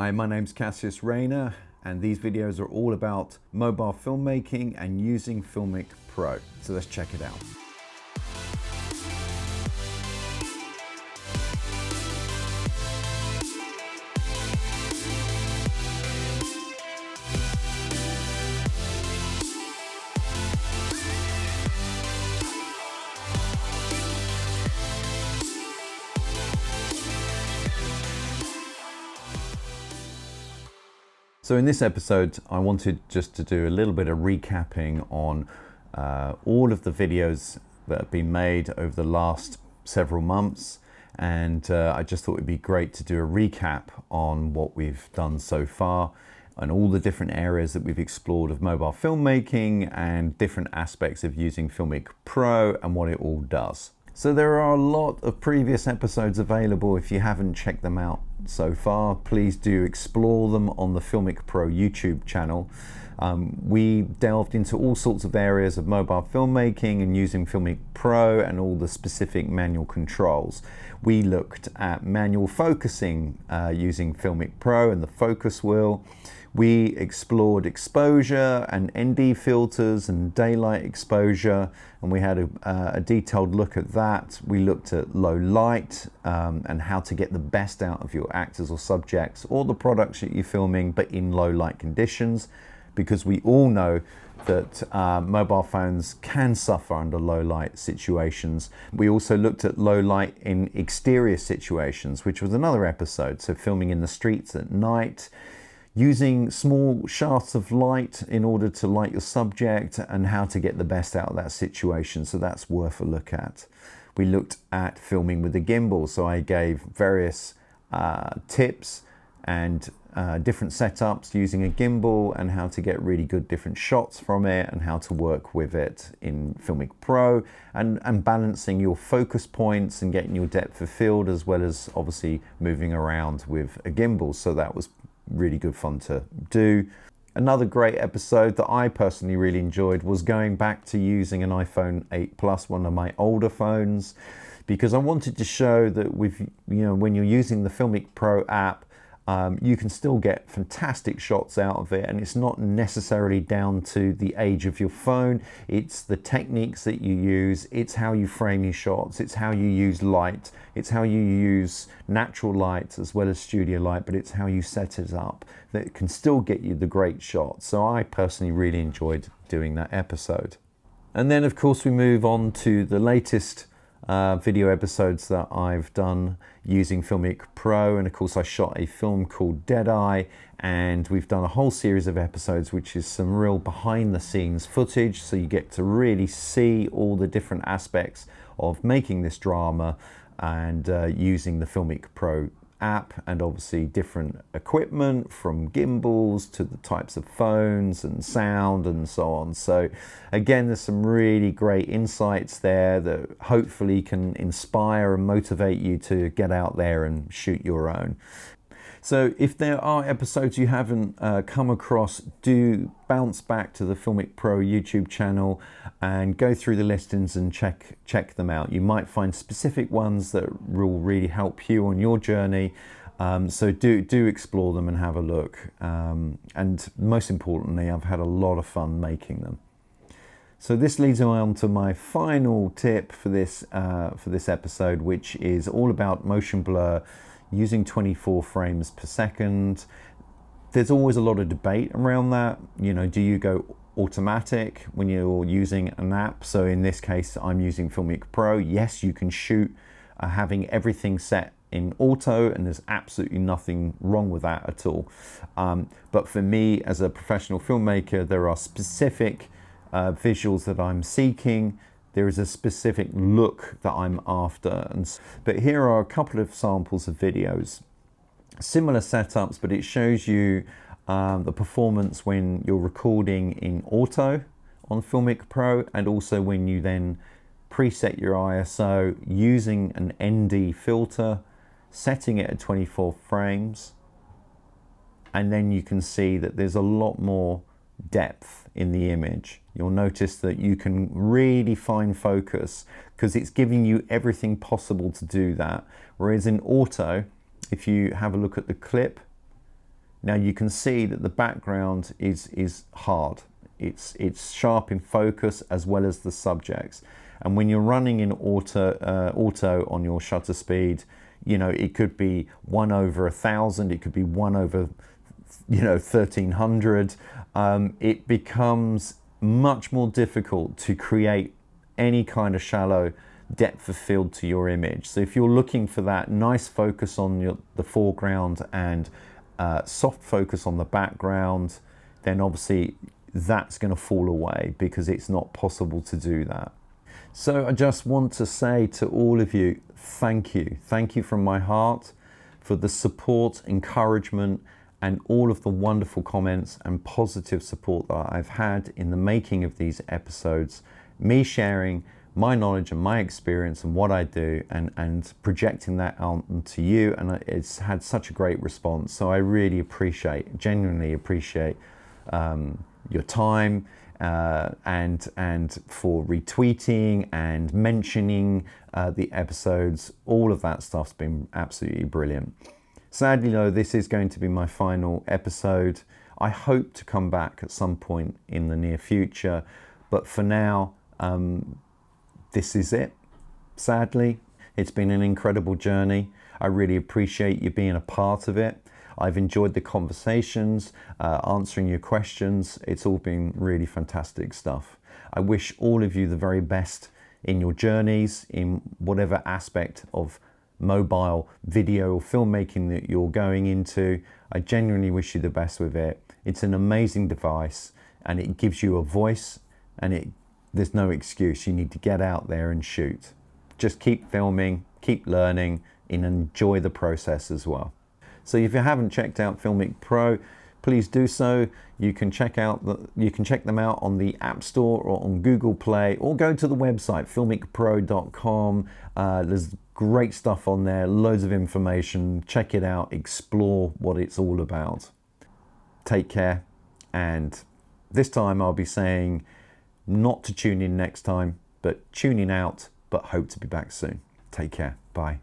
Hi, my name's Cassius Rayner, and these videos are all about mobile filmmaking and using FiLMiC Pro. So let's check it out. So in this episode, I wanted just to do a little bit of recapping on all of the videos that have been made over the last several months. And I just thought it'd be great to do a recap on what we've done so far and all the different areas that we've explored of mobile filmmaking and different aspects of using FiLMiC Pro and what it all does. So there are a lot of previous episodes available. If you haven't checked them out so far, please do explore them on the FiLMiC Pro YouTube channel. We delved into all sorts of areas of mobile filmmaking and using FiLMiC Pro and all the specific manual controls. We looked at manual focusing using FiLMiC Pro and the focus wheel. We explored exposure and ND filters and daylight exposure, and we had a detailed look at that. We looked at low light and how to get the best out of your actors or subjects or the products that you're filming, but in low light conditions, because we all know that mobile phones can suffer under low light situations. We also looked at low light in exterior situations, which was another episode. So filming in the streets at night, using small shafts of light in order to light your subject and how to get the best out of that situation. So that's worth a look at. We looked at filming with a gimbal. So I gave various tips and different setups using a gimbal and how to get really good different shots from it and how to work with it in FiLMiC Pro and balancing your focus points and getting your depth of field, as well as obviously moving around with a gimbal. So that was really good fun to do. Another great episode that I personally really enjoyed was going back to using an iPhone 8 Plus, one of my older phones, because I wanted to show that with, when you're using the FiLMiC Pro app, you can still get fantastic shots out of it, and it's not necessarily down to the age of your phone. It's the techniques that you use, it's how you frame your shots, it's how you use light, it's how you use natural light as well as studio light, but it's how you set it up that can still get you the great shots. So I personally really enjoyed doing that episode. And then of course we move on to the latest video episodes that I've done using FiLMiC Pro, and of course I shot a film called Deadeye, and we've done a whole series of episodes which is some real behind the scenes footage, so you get to really see all the different aspects of making this drama and using the FiLMiC Pro app, and obviously different equipment from gimbals to the types of phones and sound and so on. So again, there's some really great insights there that hopefully can inspire and motivate you to get out there and shoot your own. So if there are episodes you haven't come across, do bounce back to the FiLMiC Pro YouTube channel and go through the listings and check them out. You might find specific ones that will really help you on your journey. So do explore them and have a look. And most importantly, I've had a lot of fun making them. So this leads me on to my final tip for this episode, which is all about motion blur using 24 frames per second. There's always a lot of debate around that. Do you go automatic when you're using an app? So in this case, I'm using FiLMiC Pro. Yes, you can shoot having everything set in auto, and there's absolutely nothing wrong with that at all. But for me, as a professional filmmaker, there are specific visuals that I'm seeking. There is a specific look that I'm after. But here are a couple of samples of videos. Similar setups, but it shows you the performance when you're recording in auto on FiLMiC Pro, and also when you then preset your ISO using an ND filter, setting it at 24 frames. And then you can see that there's a lot more depth in the image. You'll notice that you can really fine focus because it's giving you everything possible to do that. Whereas in auto, if you have a look at the clip, Now you can see that the background is hard. It's sharp in focus as well as the subjects. And when you're running in auto on your shutter speed, you know, it could be 1/1000, it could be 1/1300. It becomes much more difficult to create any kind of shallow depth of field to your image. So if you're looking for that nice focus on the foreground and soft focus on the background, then obviously that's going to fall away because it's not possible to do that. So I just want to say to all of you, thank you. Thank you from my heart for the support, encouragement, and all of the wonderful comments and positive support that I've had in the making of these episodes, me sharing my knowledge and my experience and what I do and projecting that out to you, and it's had such a great response. So I really genuinely appreciate your time and for retweeting and mentioning the episodes. All of that stuff's been absolutely brilliant. Sadly though, this is going to be my final episode. I hope to come back at some point in the near future, but for now, this is it. Sadly, it's been an incredible journey. I really appreciate you being a part of it. I've enjoyed the conversations, answering your questions. It's all been really fantastic stuff. I wish all of you the very best in your journeys, in whatever aspect of mobile video or filmmaking that you're going into. I genuinely wish you the best with it. It's an amazing device and it gives you a voice, and there's no excuse. You need to get out there and shoot. Just keep filming, keep learning, and enjoy the process as well. So if you haven't checked out FiLMiC Pro, please do so. You can check them out on the App Store or on Google Play, or go to the website filmicpro.com. There's great stuff on there, loads of information. Check it out, explore what it's all about. Take care, and this time I'll be saying not to tune in next time, but tune in out, but hope to be back soon. Take care. Bye.